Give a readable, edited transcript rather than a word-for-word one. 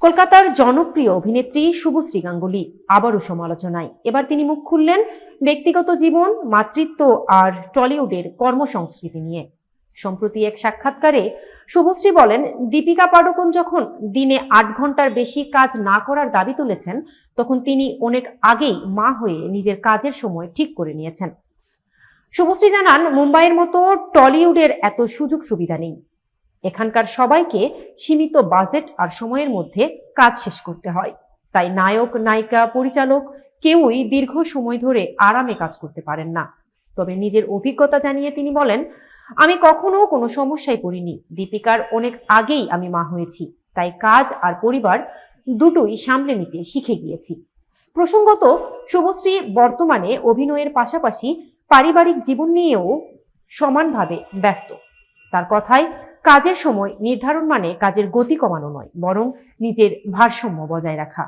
কলকাতার জনপ্রিয় অভিনেত্রী শুভশ্রী গাঙ্গুলী আবারও সমালোচনায়। এবার তিনি মুখ খুললেন ব্যক্তিগত জীবন, মাতৃত্ব আর টলিউডের কর্মসংস্কৃতি নিয়ে। সম্প্রতি এক সাক্ষাৎকারে শুভশ্রী বলেন, দীপিকা পাডুকোন যখন দিনে ৮ ঘন্টার বেশি কাজ না করার দাবি তুলেছেন, তখন তিনি অনেক আগেই মা হয়ে নিজের কাজের সময় ঠিক করে নিয়েছেন। শুভশ্রী জানান, মুম্বাইয়ের মতো টলিউডের এত সুযোগ সুবিধা নেই। এখানকার সবাইকে সীমিত বাজেট আর সময়ের মধ্যে কাজ শেষ করতে হয়। তাই নায়ক, নায়িকা, পরিচালক কেউই দীর্ঘ সময় ধরে আরামে কাজ করতে পারেন না। তবে নিজের অভিজ্ঞতা জানিয়ে তিনি বলেন, আমি কখনো কোনো সমস্যায় পড়িনি। দীপিকার অনেক আগেই আমি মা হয়েছি, তাই কাজ আর পরিবার দুটোই সামলে নিতে শিখে গিয়েছি। প্রসঙ্গত, শুভশ্রী বর্তমানে অভিনয়ের পাশাপাশি পারিবারিক জীবন নিয়েও সমানভাবে ব্যস্ত। তার কথায়, কাজের সময় নির্ধারণ মানে কাজের গতি কমানো নয়, বরং নিজের ভারসাম্য বজায় রাখা।